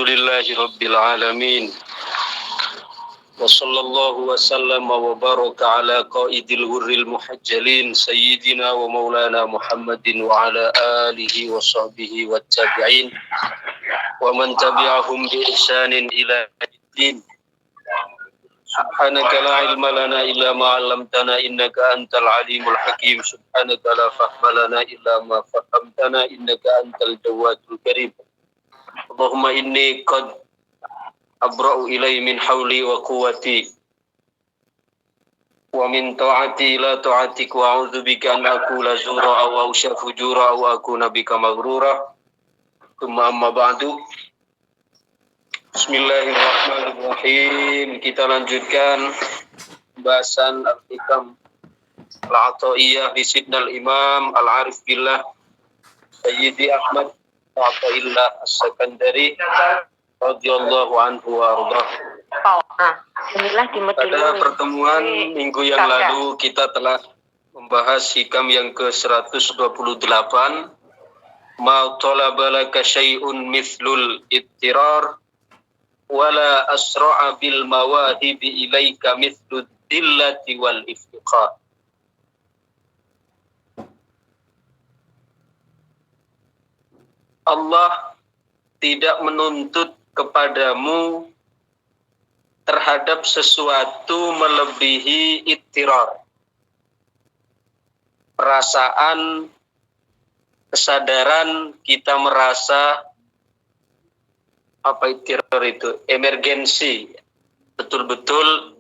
Alhamdulillahi Rabbil Alamin. Wa sallallahu wa sallama wa baraka ala qaidil hurril muhajjalin Sayyidina wa maulana Muhammadin wa ala alihi wa sahbihi wa tabi'in wa man tabi'ahum bi ihsanin ila yaumiddin. Subhanaka la ilma lana illa ma 'allamtana innaka antal alimul hakim. Subhanaka la fahma lana illa ma fahamtana innaka antal jawadul karim. Allahumma inni qad abra'u ilai min hawli wa quwwati wa min ta'ati ila ta'atik wa a'udzu bika an aqula zura aw ausha fujura aw akuna bika maghrura. Tsumma amma ba'du. Bismillahirrahmanirrahim. Kita lanjutkan pembahasan al-hikam al-'athaiyah di Sidnal Imam Al-Arif Billah Sayyidi Ahmad Athaillah As-Sakandari radhiyallahu anhu wa ardhah. Pada pertemuan minggu yang lalu kita telah membahas hikam yang ke-128. Ma talaba laka syai'un mithlul ittirar wala asra'a bil mawahibi ilaika mithlud dillati wal iftiqar. Allah tidak menuntut kepadamu terhadap sesuatu melebihi ittirar. Perasaan, kesadaran kita merasa apa ittirar itu? Emergensi. Betul-betul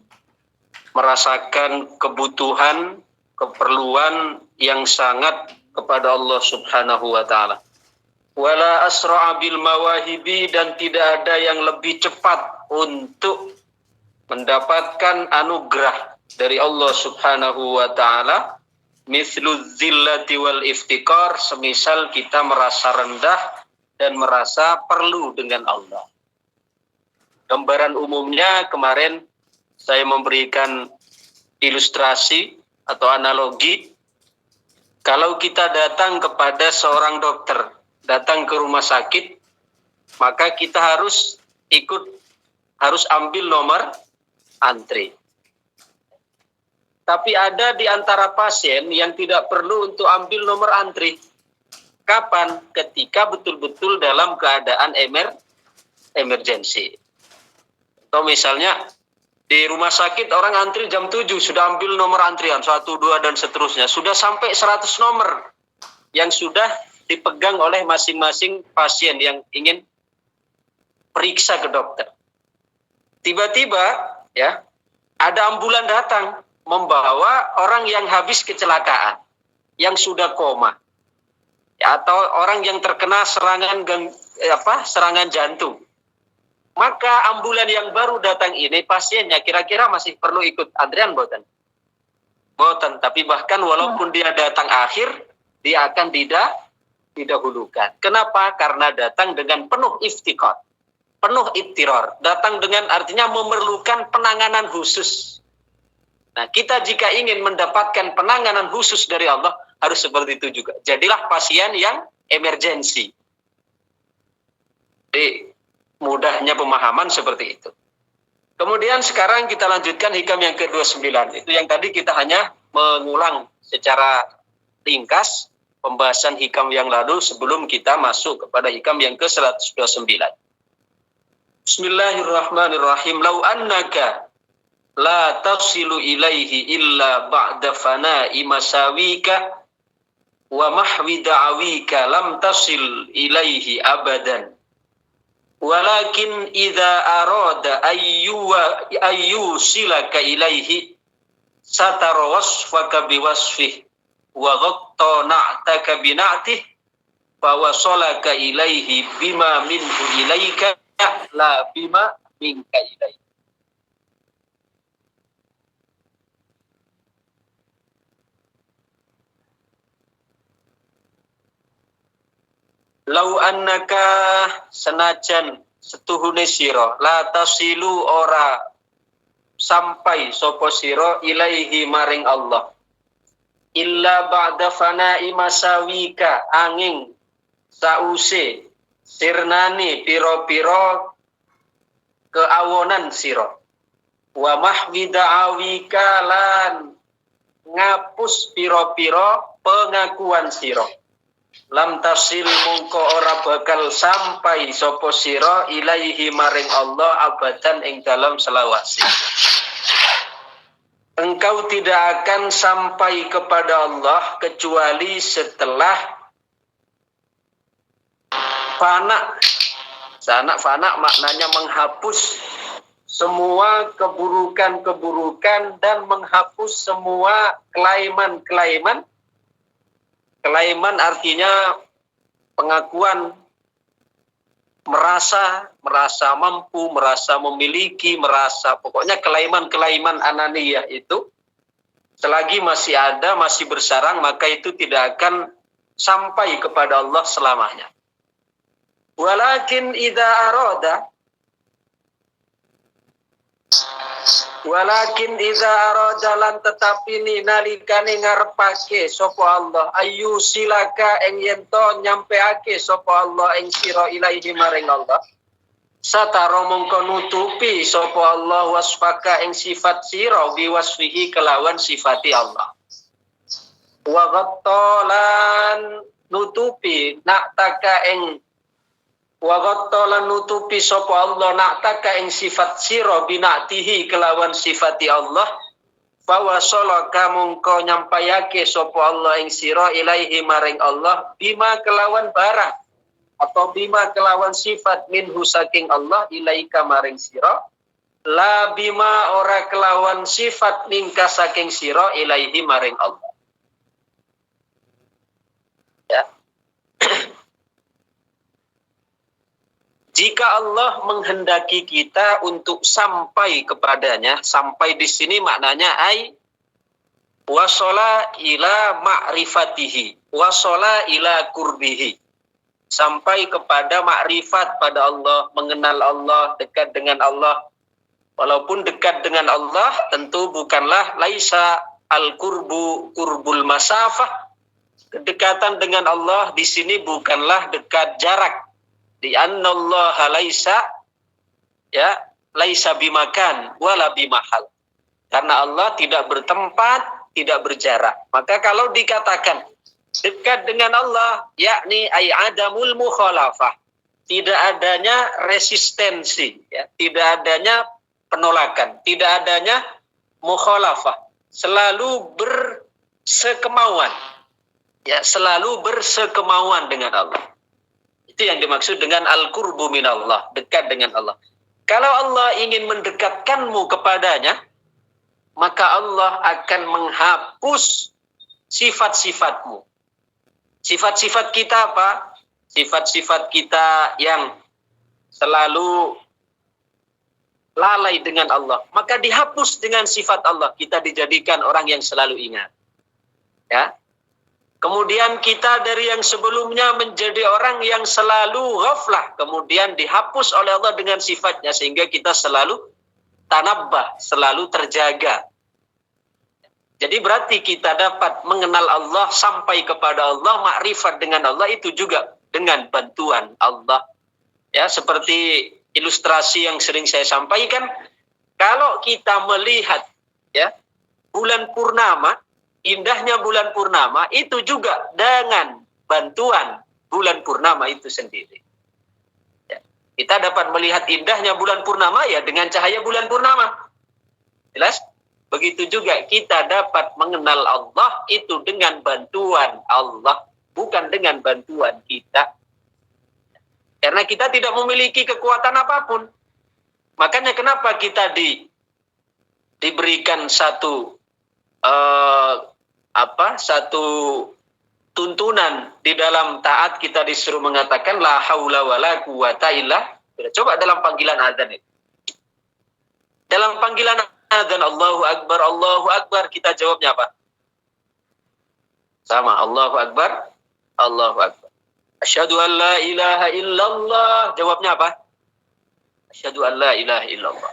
merasakan kebutuhan, keperluan yang sangat kepada Allah Subhanahu wa taala. Wala asra'a bil mawahibi, dan tidak ada yang lebih cepat untuk mendapatkan anugerah dari Allah Subhanahu wa taala mithlu dzillati wal iftikar, semisal kita merasa rendah dan merasa perlu dengan Allah. Gambaran umumnya kemarin saya memberikan ilustrasi atau analogi. Kalau kita datang kepada seorang dokter, datang ke rumah sakit, maka kita harus ambil nomor antri. Tapi ada di antara pasien yang tidak perlu untuk ambil nomor antri. Kapan? Ketika betul-betul dalam keadaan emergensi. Atau misalnya di rumah sakit orang antri jam 7 sudah ambil nomor antrian 1, 2 dan seterusnya. Sudah sampai 100 nomor yang sudah dipegang oleh masing-masing pasien yang ingin periksa ke dokter. Tiba-tiba ya ada ambulan datang membawa orang yang habis kecelakaan, yang sudah koma, ya, atau orang yang terkena serangan jantung. Maka ambulan yang baru datang ini pasiennya kira-kira masih perlu ikut antrian boten? Boten, tapi bahkan walaupun dia datang akhir, dia akan didahulukan. Kenapa? Karena datang dengan penuh iftikar, penuh ittirar. Datang dengan artinya memerlukan penanganan khusus. Nah, kita jika ingin mendapatkan penanganan khusus dari Allah, harus seperti itu juga. Jadilah pasien yang emergensi. Jadi, mudahnya pemahaman seperti itu. Kemudian sekarang kita lanjutkan hikam yang ke-29. Itu yang tadi kita hanya mengulang secara ringkas pembahasan hikam yang lalu sebelum kita masuk kepada hikam yang ke-129. Bismillahirrahmanirrahim. Lau annaka la tasilu ilaihi illa ba'da fana'i masawika wa mahwi da'awika lam tasil ilaihi abadan. Walakin idza arada ayyusilaka ilaihi satara wasfaka biwasfih wa ghatta na'taka bina'tih fa wasalaka ilaihi bima minhu ilaika la bima minka ilaika. Lau annaka senajan setuhune sira la tasilu ora sampai sapa sira ilaihi maring Allah illa ba'da fana'i masawika angin sause sirnani piro-piro keawonan sira. Wa mahwi da'awika lan ngapus piro-piro pengakuan sira. Lam tasil mungko ora bakal sampai sapa sira ilaihi maring Allah abadan ing dalam selawase. Engkau tidak akan sampai kepada Allah kecuali setelah fana. Fana maknanya menghapus semua keburukan-keburukan dan menghapus semua kelaiman-kelaiman. Kelaiman artinya pengakuan merasa mampu, merasa memiliki, pokoknya kelaiman-kelaiman ananiyah itu selagi masih ada, masih bersarang, maka itu tidak akan sampai kepada Allah selamanya. Walakin idza arada lan tetapi ni nalikane ngarepake sapa Allah ayu silaka ing yen to nyampeake sapa Allah ing sira ilaihi maring Allah satara mongko nutupi sapa Allah wasfaka ing sifat sira biwasfihi kelawan sifati Allah wa ghattalan nutupi naktaka ing wa ghattalan nutupi sapa Allah naktaka ing sifat sira binatihi kelawan sifati Allah fa wasalaka mongko nyampayake sapa Allah ing sira ilaihi maring Allah bima kelawan barang atau bima kelawan sifat minhu saking Allah ilaika maring sira la bima ora kelawan sifat mingka saking sira ilaihi maring Allah. Ya. Jika Allah menghendaki kita untuk sampai kepadanya, sampai di sini maknanya wasala ila ma'rifatihi, wasala ila kurbihi. Sampai kepada makrifat pada Allah, mengenal Allah, dekat dengan Allah. Walaupun dekat dengan Allah, tentu bukanlah laisa al-kurbu kurbul masafah. Kedekatan dengan Allah di sini bukanlah dekat jarak. Di annallaha laisa bimakan wala bimahal. Karena Allah tidak bertempat, tidak berjarak. Maka kalau dikatakan dekat dengan Allah, yakni adamul mukhalafah, tidak adanya resistensi, ya, tidak adanya penolakan, tidak adanya mukhalafah, selalu bersekemauan, ya, selalu bersekemauan dengan Allah. Itu yang dimaksud dengan al-qurbu minallah, dekat dengan Allah. Kalau Allah ingin mendekatkanmu kepadanya, maka Allah akan menghapus sifat-sifatmu. Sifat-sifat kita apa? Sifat-sifat kita yang selalu lalai dengan Allah. Maka dihapus dengan sifat Allah. Kita dijadikan orang yang selalu ingat. Ya. Kemudian kita dari yang sebelumnya menjadi orang yang selalu ghaflah. Kemudian dihapus oleh Allah dengan sifatnya. Sehingga kita selalu tanabbah, selalu terjaga. Jadi berarti kita dapat mengenal Allah, sampai kepada Allah, makrifat dengan Allah itu juga dengan bantuan Allah. Ya, seperti ilustrasi yang sering saya sampaikan, kalau kita melihat ya bulan purnama, indahnya bulan purnama itu juga dengan bantuan bulan purnama itu sendiri. Ya, kita dapat melihat indahnya bulan purnama ya dengan cahaya bulan purnama. Jelas? Begitu juga kita dapat mengenal Allah itu dengan bantuan Allah, bukan dengan bantuan kita. Karena kita tidak memiliki kekuatan apapun. Makanya kenapa kita diberikan satu tuntunan di dalam taat, kita disuruh mengatakan la haula wala quwata illa billah. Coba dalam panggilan azan itu. Dalam panggilan azan Allahu Akbar, kita jawabnya apa? Sama, Allahu Akbar, Allahu Akbar. Asyhadu an la ilaha illallah, jawabnya apa? Asyhadu an la ilaha illallah.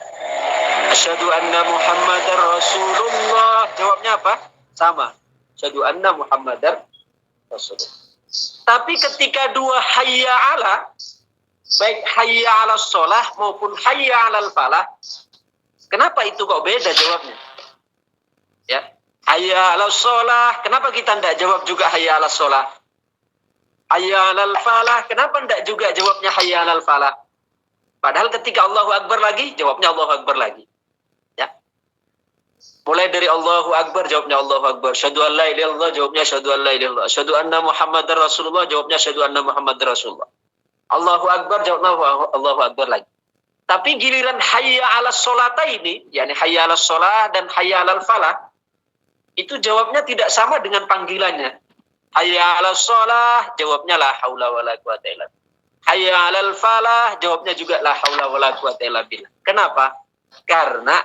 Asyhadu anna Muhammadar Rasulullah, jawabnya apa? Sama, asyhadu anna Muhammadar Rasulullah. Tapi ketika dua hayya ala, baik hayya 'alas shalah maupun hayya 'alal falah. Kenapa itu kok beda jawabnya? Ya. Hayya 'alas shalah, kenapa kita tidak jawab juga hayya 'alas shalah? Hayya 'alal falah, kenapa tidak juga jawabnya hayya 'alal falah? Padahal ketika Allahu Akbar lagi, jawabnya Allahu Akbar lagi. Ya. Mulai dari Allahu Akbar, jawabnya Allahu Akbar. Syahadu an la ilaha illallah, jawabnya syahadu an la ilaha illallah. Syahadu anna Muhammadar Rasulullah, jawabnya syahadu anna Muhammadar Rasulullah. Allahu Akbar, jawabnya Allahu Akbar lagi. Tapi giliran hayya 'alas sholata ini, yakni hayya 'alas sholah dan hayya 'alal falah, itu jawabnya tidak sama dengan panggilannya. Hayya 'alas sholah, jawabnya la haula wala quwata illa billah. Hayya 'alal falah, jawabnya juga la haula wala quwata illa billah. Kenapa? Karena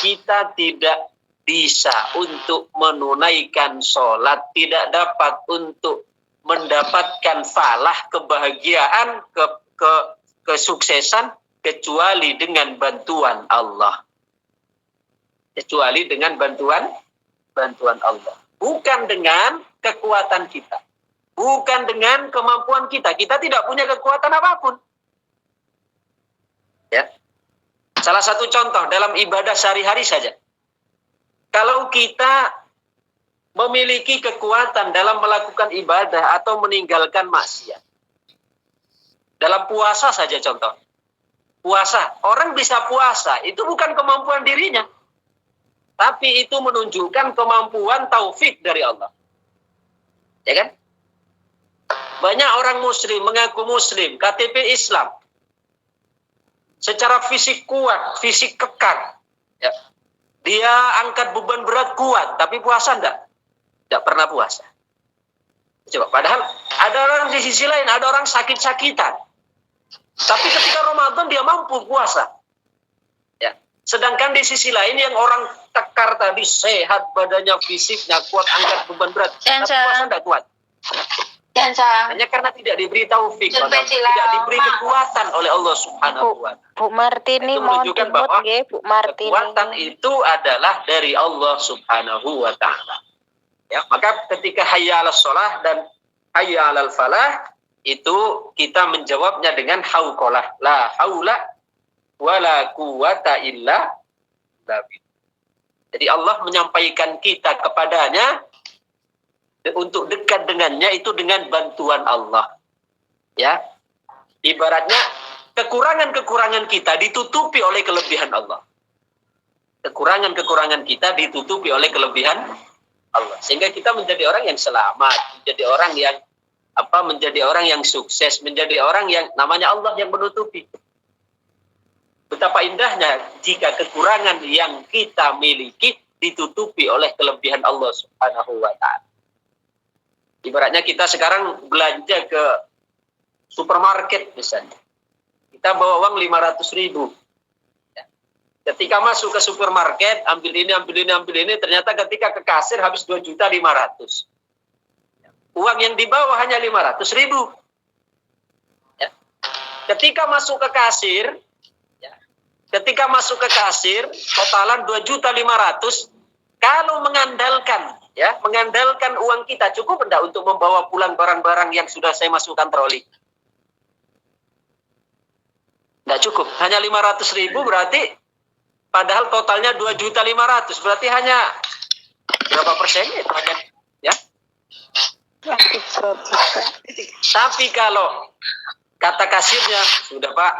kita tidak bisa untuk menunaikan sholat, tidak dapat untuk mendapatkan falah, kebahagiaan, kesuksesan, kecuali dengan bantuan Allah. Kecuali dengan bantuan Allah. Bukan dengan kekuatan kita. Bukan dengan kemampuan kita. Kita tidak punya kekuatan apapun. Ya. Salah satu contoh dalam ibadah sehari-hari saja. Kalau kita memiliki kekuatan dalam melakukan ibadah atau meninggalkan maksiat. Dalam puasa saja contoh. Puasa, orang bisa puasa, itu bukan kemampuan dirinya. Tapi itu menunjukkan kemampuan taufik dari Allah. Ya kan? Banyak orang muslim, mengaku muslim, KTP Islam. Secara fisik kuat, fisik kekar. Ya. Dia angkat beban berat kuat, tapi puasa enggak? Tidak pernah puasa. Coba, padahal ada orang di sisi lain, ada orang sakit-sakitan. Tapi ketika Ramadan dia mampu puasa. Ya. Sedangkan di sisi lain yang orang tekar tadi, sehat badannya, fisiknya kuat, angkat beban berat. Tapi puasa tidak kuat. Hanya karena tidak diberi taufik, tidak diberi kekuatan oleh Allah Subhanahu wa Ta'ala. Bu Martini mau menunjukkan bahwa Bu Martini. Kekuatan itu adalah dari Allah Subhanahu wa Ta'ala. Ya, maka ketika hayya 'alas shalah dan hayya 'alal falah itu kita menjawabnya dengan hauqalah, la haula wala quwata illa billah. Jadi Allah menyampaikan kita kepadanya untuk dekat dengannya itu dengan bantuan Allah. Ya. Ibaratnya kekurangan-kekurangan kita ditutupi oleh kelebihan Allah. Kekurangan-kekurangan kita ditutupi oleh kelebihan Allah. Sehingga kita menjadi orang yang selamat, menjadi orang yang sukses, menjadi orang yang namanya Allah yang menutupi. Betapa indahnya jika kekurangan yang kita miliki ditutupi oleh kelebihan Allah Subhanahu wa Ta'ala. Ibaratnya kita sekarang belanja ke supermarket misalnya. Kita bawa uang 500.000. Ya. Ketika masuk ke supermarket, ambil ini, ternyata ketika ke kasir habis 2.500.000. Uang yang dibawa hanya 500.000. Ya. Ketika masuk ke kasir, totalan 2.500.000. Kalau mengandalkan uang kita cukup enggak untuk membawa pulang barang-barang yang sudah saya masukkan troli? Enggak cukup. Hanya 500.000 berarti padahal totalnya 2.500.000. Berarti hanya berapa persennya? Ya. Tapi kalau kata kasirnya, sudah Pak,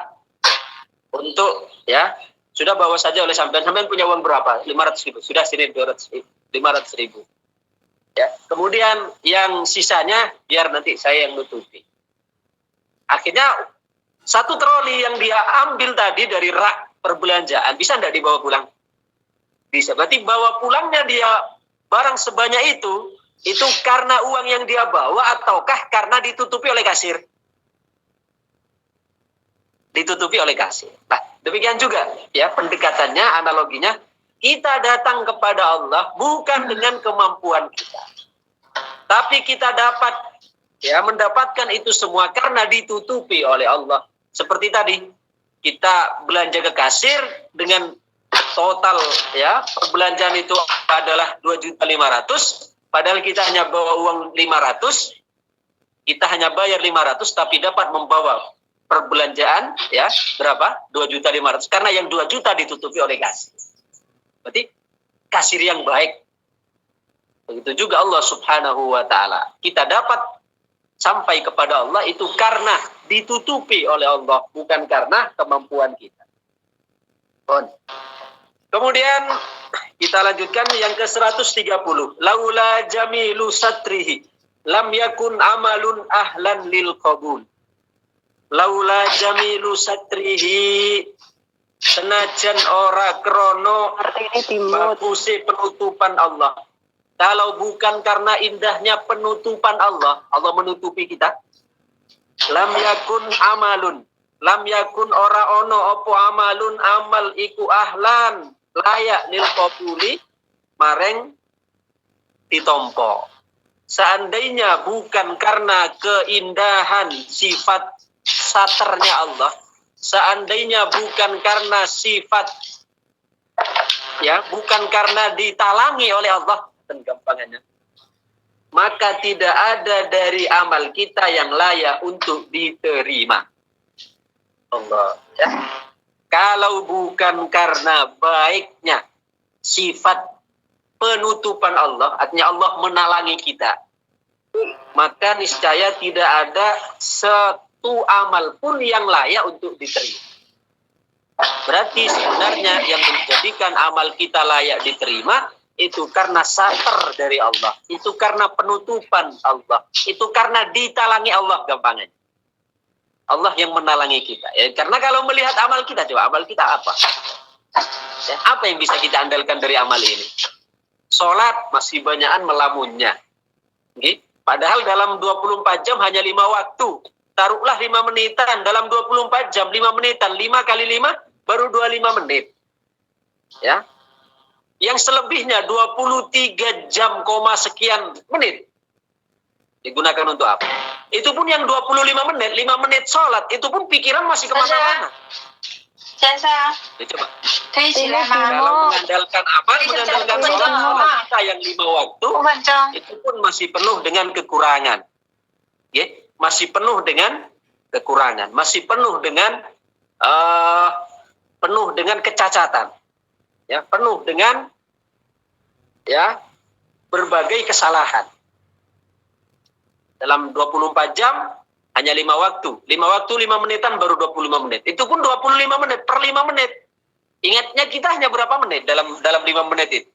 untuk ya, sudah bawa saja oleh sampean punya uang berapa? 500.000. Sudah sini 500.000. Ya. Kemudian yang sisanya biar nanti saya yang nutupi. Akhirnya satu troli yang dia ambil tadi dari rak perbelanjaan bisa enggak dibawa pulang? Bisa. Berarti bawa pulangnya dia barang sebanyak itu karena uang yang dia bawa ataukah karena ditutupi oleh kasir? Ditutupi oleh kasir. Nah, demikian juga ya pendekatannya, analoginya, kita datang kepada Allah bukan dengan kemampuan kita. Tapi kita dapat ya mendapatkan itu semua karena ditutupi oleh Allah. Seperti tadi, kita belanja ke kasir dengan total ya perbelanjaan itu adalah 2.500.000, padahal kita hanya bawa uang 500, kita hanya bayar 500 tapi dapat membawa perbelanjaan ya berapa? 2.500.000 karena yang 2 juta ditutupi oleh kasir. Berarti kasir yang baik. Begitu juga Allah Subhanahu wa taala. Kita dapat sampai kepada Allah itu karena ditutupi oleh Allah, bukan karena kemampuan kita. Kemudian kita lanjutkan yang ke-130. Laula jamilu satrihi lam yakun amalun ahlan lil qabul. Laula jamilu satrihi, senajan ora krono baguse penutupan Allah. Kalau bukan karena indahnya penutupan Allah, Allah menutupi kita. Lam yakun amalun, lam yakun ora ono opo amalun, amal iku ahlan layak lil qabuli mareng ditompo. Seandainya bukan karena keindahan sifat saternya Allah, seandainya bukan karena sifat ya, bukan karena ditalangi oleh Allah, dan gampangannya, maka tidak ada dari amal kita yang layak untuk diterima. Allah ya. Kalau bukan karena baiknya sifat penutupan Allah, artinya Allah menalangi kita, maka niscaya tidak ada satu amal pun yang layak untuk diterima. Berarti sebenarnya yang menjadikan amal kita layak diterima itu karena satar dari Allah, itu karena penutupan Allah, itu karena ditalangi Allah gampangnya. Allah yang menalangi kita. Ya, karena kalau melihat amal kita, coba amal kita apa? Ya, apa yang bisa kita andalkan dari amal ini? Sholat masih banyakan melamunnya. Okay? Padahal dalam 24 jam hanya 5 waktu. Taruhlah 5 menitan. Dalam 24 jam 5 menitan. 5 kali 5 baru 25 menit. Ya. Yang selebihnya 23 jam, sekian menit. Digunakan untuk apa? Itu pun yang 25 menit, 5 menit sholat. Itu pun pikiran masih kemana-mana. Saya coba. Kalau mengandalkan amal, mengandalkan sholat kita yang 5 waktu, itu pun masih penuh dengan kekurangan. Okay? Masih penuh dengan kekurangan, masih penuh dengan kecacatan, ya, penuh dengan ya berbagai kesalahan. Dalam 24 jam hanya 5 waktu. 5 waktu 5 menitan baru 25 menit. Itu pun 25 menit per 5 menit. Ingatnya kita hanya berapa menit dalam 5 menit itu.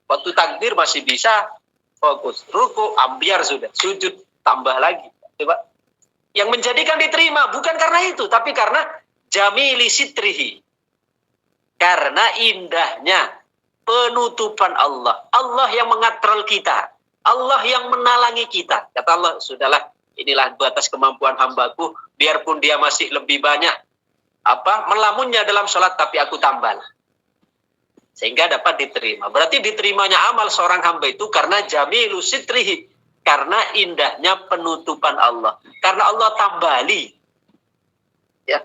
Waktu takbir masih bisa fokus. Ruku, ambiar sudah. Sujud, tambah lagi. Coba. Yang menjadikan diterima bukan karena itu, tapi karena jamili sitrihi. Karena indahnya penutupan Allah. Allah yang mengatral kita. Allah yang menalangi kita. Kata Allah, sudahlah, inilah batas kemampuan hambaku, biarpun dia masih lebih banyak melamunnya dalam sholat, tapi aku tambah. Sehingga dapat diterima. Berarti diterimanya amal seorang hamba itu karena jamilu sitrihi. Karena indahnya penutupan Allah. Karena Allah tambali. Ya.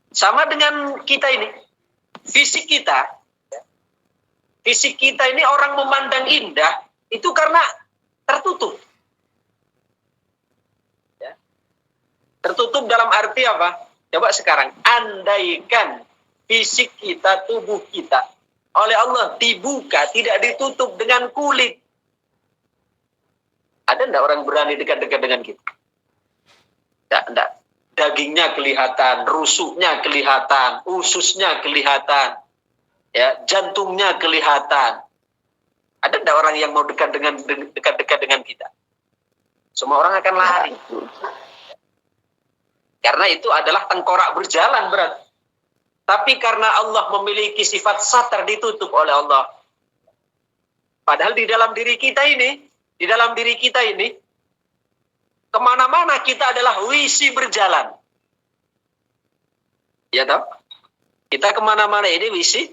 Sama dengan kita ini. Fisik kita. Ya. Fisik kita ini orang memandang indah. Itu karena tertutup. Ya. Tertutup dalam arti apa? Coba sekarang, andaikan fisik kita, tubuh kita, oleh Allah dibuka, tidak ditutup dengan kulit. Ada enggak orang berani dekat-dekat dengan kita? Enggak. Dagingnya kelihatan, rusuknya kelihatan, ususnya kelihatan, ya, jantungnya kelihatan. Ada enggak orang yang mau dekat-dekat dengan kita? Semua orang akan lari. Karena itu adalah tengkorak berjalan berat. Tapi karena Allah memiliki sifat satar, ditutup oleh Allah. Padahal di dalam diri kita ini, kemana-mana kita adalah wisi berjalan. Ya toh? Kita kemana-mana ini wisi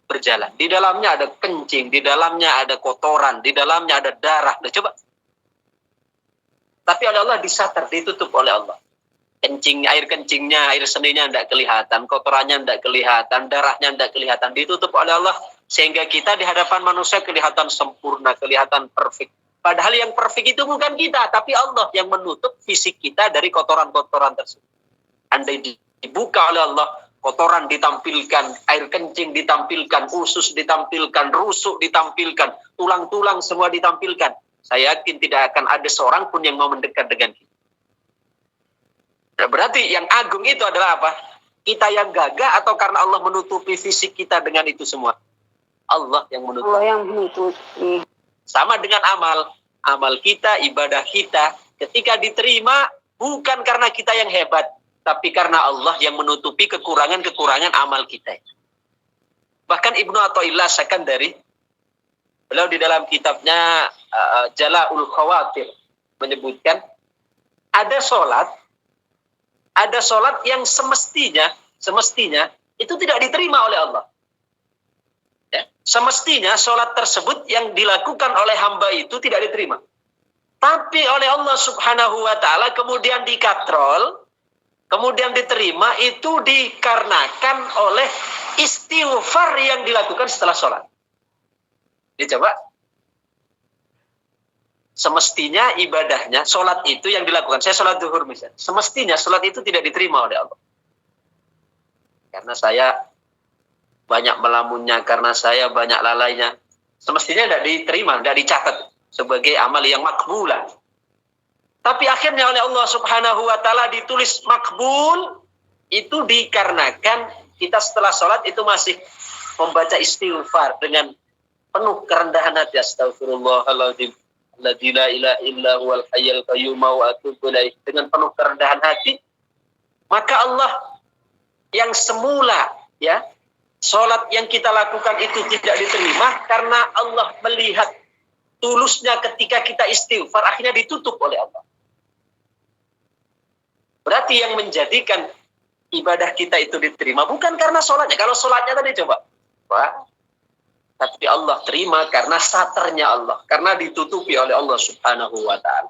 berjalan. Di dalamnya ada kencing, di dalamnya ada kotoran, di dalamnya ada darah. Nah, coba. Tapi oleh Allah disatar, ditutup oleh Allah. Air kencingnya, air seninya tidak kelihatan, kotorannya tidak kelihatan, darahnya tidak kelihatan, ditutup oleh Allah sehingga kita di hadapan manusia kelihatan sempurna, kelihatan perfect. Padahal yang perfect itu bukan kita, tapi Allah yang menutup fisik kita dari kotoran-kotoran tersebut. Andai dibuka oleh Allah, kotoran ditampilkan, air kencing ditampilkan, usus ditampilkan, rusuk ditampilkan, tulang-tulang semua ditampilkan. Saya yakin tidak akan ada seorang pun yang mau mendekat dengan kita. Nah, berarti yang agung itu adalah apa? Kita yang gagah atau karena Allah menutupi fisik kita dengan itu semua? Allah yang menutupi. Allah yang menutupi. Sama dengan amal. Amal kita, ibadah kita, ketika diterima, bukan karena kita yang hebat, tapi karena Allah yang menutupi kekurangan-kekurangan amal kita. Bahkan Ibnu Athaillah Sakandari, beliau di dalam kitabnya Jala'ul Khawatir, menyebutkan, ada sholat yang semestinya itu tidak diterima oleh Allah. Ya, semestinya sholat tersebut yang dilakukan oleh hamba itu tidak diterima. Tapi oleh Allah Subhanahu wa ta'ala kemudian dikatrol, kemudian diterima, itu dikarenakan oleh istighfar yang dilakukan setelah sholat. Dicoba. Semestinya ibadahnya, sholat itu yang dilakukan. Saya sholat zuhur misalnya. Semestinya sholat itu tidak diterima oleh Allah. Karena saya banyak melamunnya, karena saya banyak lalainya. Semestinya tidak diterima, tidak dicatat sebagai amal yang makbulah. Tapi akhirnya oleh Allah Subhanahu wa ta'ala ditulis makbul, itu dikarenakan kita setelah sholat itu masih membaca istighfar dengan penuh kerendahan hati. Astaghfirullahaladzim, la ilaha illa huwal hayyul qayyum wa atubu ilaih. Dengan penuh kerendahan hati, maka Allah yang semula, ya, sholat yang kita lakukan itu tidak diterima karena Allah melihat tulusnya ketika kita istighfar, akhirnya ditutup oleh Allah. Berarti yang menjadikan ibadah kita itu diterima bukan karena sholatnya. Kalau sholatnya tadi coba, Pak, tapi Allah terima karena satarnya Allah, karena ditutupi oleh Allah Subhanahu wa ta'ala.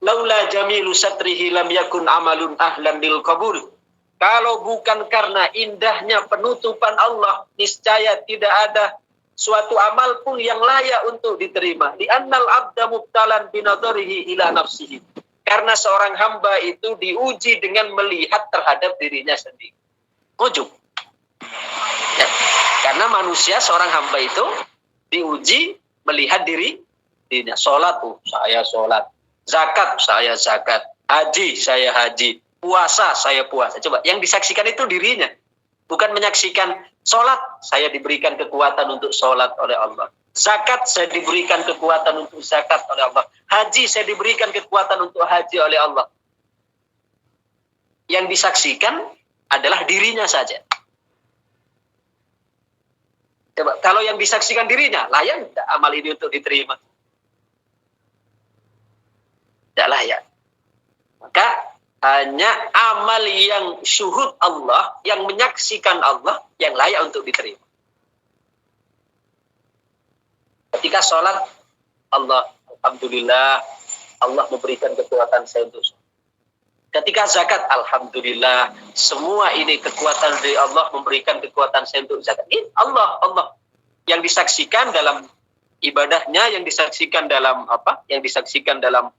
Laula jamilu satrihi lam yakun amalun ahlan lil qabul. Kalau bukan karena indahnya penutupan Allah, niscaya tidak ada suatu amal pun yang layak untuk diterima. Di annal abda mubtalan binadharihi ila nafsihi. Karena seorang hamba itu diuji dengan melihat terhadap dirinya sendiri. Ujub. Ya. Karena manusia, seorang hamba itu diuji melihat dirinya. Sholat, saya sholat. Zakat, saya zakat. Haji, saya haji. Puasa, saya puasa. Coba, yang disaksikan itu dirinya. Bukan menyaksikan sholat, saya diberikan kekuatan untuk sholat oleh Allah. Zakat, saya diberikan kekuatan untuk zakat oleh Allah. Haji, saya diberikan kekuatan untuk haji oleh Allah. Yang disaksikan adalah dirinya saja. Coba, kalau yang disaksikan dirinya, layak tidak amal ini untuk diterima? Tidak layak. Maka hanya amal yang syuhud Allah, yang menyaksikan Allah, yang layak untuk diterima. Ketika sholat, Allah, alhamdulillah, Allah memberikan kekuatan saya untuk sholat. Ketika zakat, alhamdulillah, semua ini kekuatan dari Allah memberikan kekuatan saya untuk zakat. Ini Allah yang disaksikan dalam ibadahnya, yang disaksikan dalam apa? Yang disaksikan dalam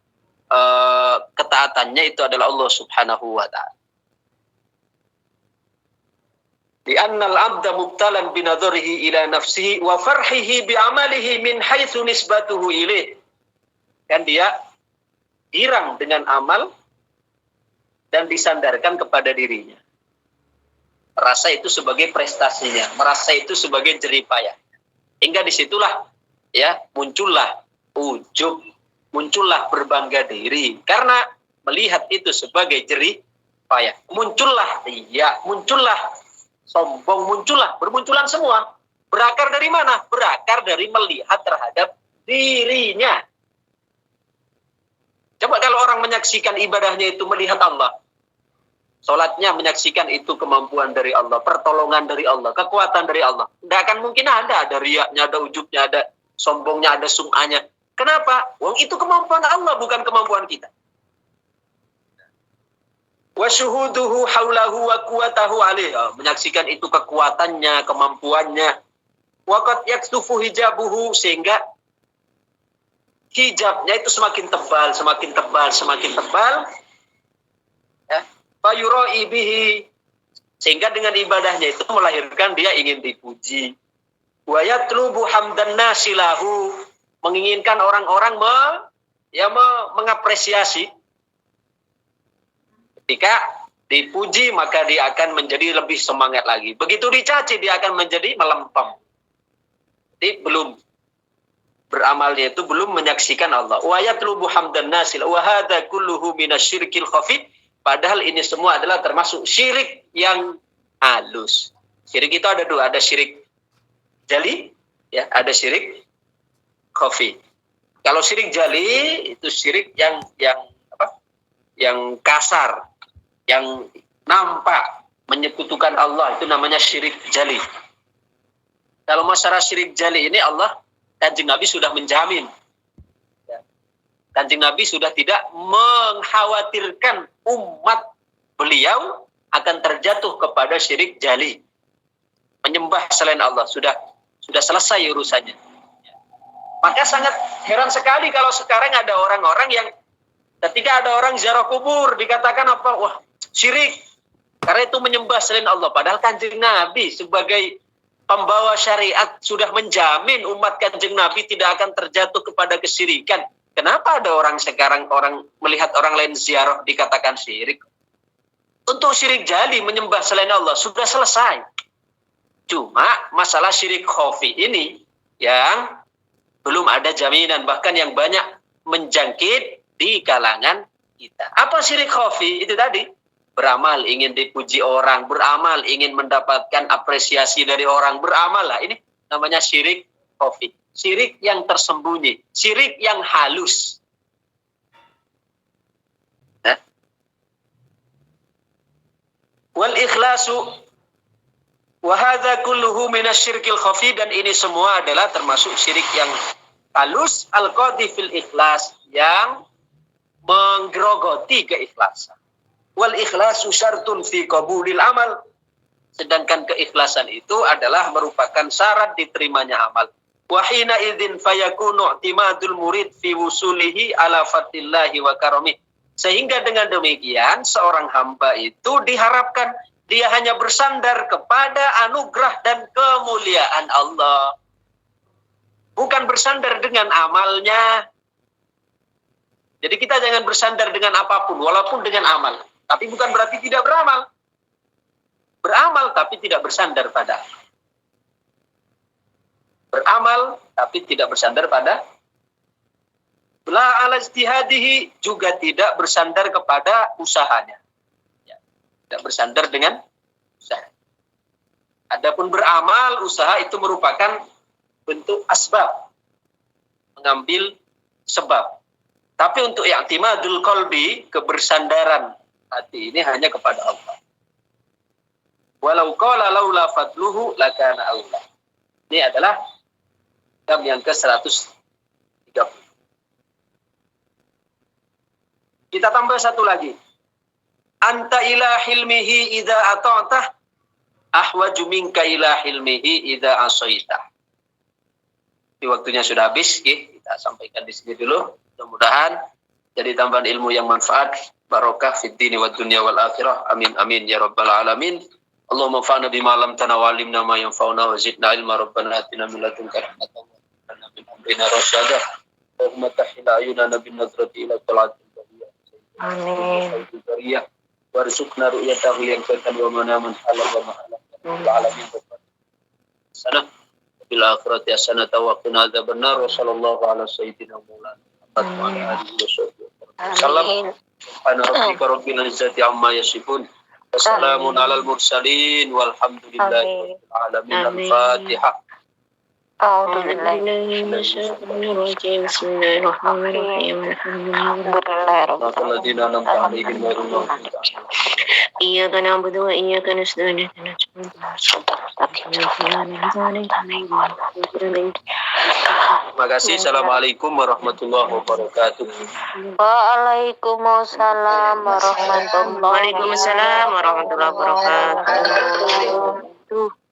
ketaatannya itu adalah Allah Subhanahu wa ta'ala. Di annal abda mubtalan binadharihi ila nafsihi wa farhihi bi amalihi min haitsu nisbatuhu ilaih. Dan dia girang dengan amal dan disandarkan kepada dirinya. Merasa itu sebagai prestasinya, merasa itu sebagai jeripayah. Hingga disitulah ya muncullah ujub, muncullah berbangga diri karena melihat itu sebagai jeripayah. Muncullah riya, muncullah sombong, bermunculan semua. Berakar dari mana? Berakar dari melihat terhadap dirinya. Coba kalau orang menyaksikan ibadahnya itu melihat Allah. Sholatnya menyaksikan itu kemampuan dari Allah, pertolongan dari Allah, kekuatan dari Allah. Tidak akan mungkin ada riyaknya, ada ujubnya, ada sombongnya, ada sum'ahnya. Kenapa? Wong itu kemampuan Allah, bukan kemampuan kita. Wa syuhuduhu haulahu wa quwwatahu alaih. Menyaksikan itu kekuatannya, kemampuannya. Wa qad yaksufu hijabuhu, sehingga hijabnya itu semakin tebal, semakin tebal, semakin tebal. Ya, fayura'i bihi, sehingga dengan ibadahnya itu melahirkan dia ingin dipuji. Wa yatlubu hamdan nasilahu, menginginkan orang-orang mengapresiasi. Ketika dipuji maka dia akan menjadi lebih semangat lagi. Begitu dicaci dia akan menjadi melempem. Jadi belum beramalnya itu belum menyaksikan Allah. Wa yatlubu hamdan nasil wa hadza kulluhu minasyirkil khafi. Padahal ini semua adalah termasuk syirik yang halus. Syirik itu ada dua, ada syirik jali, ya, ada syirik khafi. Kalau syirik jali itu syirik yang kasar, yang nampak menyekutukan Allah, itu namanya syirik jali. Kalau masalah syirik jali ini Allah, Kanjeng Nabi sudah menjamin. Kanjeng Nabi sudah tidak mengkhawatirkan umat beliau akan terjatuh kepada syirik jali. Menyembah selain Allah, sudah selesai urusannya. Maka sangat heran sekali kalau sekarang ada orang-orang yang ketika ada orang ziarah kubur dikatakan apa? Wah, syirik. Karena itu menyembah selain Allah. Padahal Kanjeng Nabi sebagai pembawa syariat sudah menjamin umat Kanjeng Nabi tidak akan terjatuh kepada kesyirikan. Kenapa ada orang sekarang melihat orang lain ziarah dikatakan syirik? Untuk syirik jali menyembah selain Allah sudah selesai. Cuma masalah syirik khafi ini yang belum ada jaminan, bahkan yang banyak menjangkit di kalangan kita. Apa syirik khafi? Itu tadi, beramal ingin dipuji orang, beramal ingin mendapatkan apresiasi dari orang, beramal lah. Ini namanya syirik khafi. Syirik yang tersembunyi, syirik yang halus. Wal ikhlasu wa hadza kulluhu minasyirkil khafi, dan ini semua adalah termasuk syirik yang halus, al-qadhi fil ikhlas, yang menggerogoti keikhlasan. Wal ikhlasu syartun fi qabulil amal, sedangkan keikhlasan itu adalah merupakan syarat diterimanya amal. Wa hina idzin fayakunu i'timadul murid fi wusulihi ala fatillahi wa karami, sehingga dengan demikian seorang hamba itu diharapkan dia hanya bersandar kepada anugerah dan kemuliaan Allah. Bukan bersandar dengan amalnya. Jadi kita jangan bersandar dengan apapun, walaupun dengan amal. Tapi bukan berarti tidak beramal. Beramal tapi tidak bersandar pada. Beramal tapi tidak bersandar pada. La ala ijtihadihi, juga tidak bersandar kepada usahanya. Tidak bersandar dengan usaha. Adapun beramal, usaha itu merupakan bentuk asbab, mengambil sebab. Tapi untuk i'timadul qalbi, kebersandaran hati ini hanya kepada Allah. Walau qala laula fadluhu lakana aula. Ini adalah kitab yang ke-130. Kita tambah satu lagi. Anta ila hilmihi idza ata'tah ahwaju minka ila hilmihi idza asaitah. Di waktunya sudah habis, kita sampaikan di sini dulu. Mudah-mudahan jadi tambahan ilmu yang manfaat, barokah fid dini wad dunya wal akhirah. Amin amin ya rabbal alamin. Allahumma fa'na bima 'allamtana wa 'allimna ma yanfa'una wa zidna ilma, rabbana atina min ladunka rahmatan wa hab lana min amrina rasyada. Allahumma tahhil ayunana bin nadrati ila talatil bariyah. Amin. Warzuqna ru'yatahu yang katan wa manaman halal wa ma'alam wa alamin sana bil akhirati hasanatan wa qina adzabannar. Wa sallallahu ala sayyidina maulana Muhammad wa ala alihi wasallam. Subhana rabbika rabbil izzati amma yasifun wa salamun alal mursalin walhamdulillahi rabbil alamin. Al-Fatihah. أعوذ بالله من الشيطان الرجيم بسم الله الرحمن الرحيم الحمد لله رب الذين أنعمت عليهم غير المغضوب عليهم إياك نعبد وإياك نستعين Terima kasih. Assalamualaikum warahmatullahi wabarakatuh. Waalaikumsalam warahmatullahi wabarakatuh.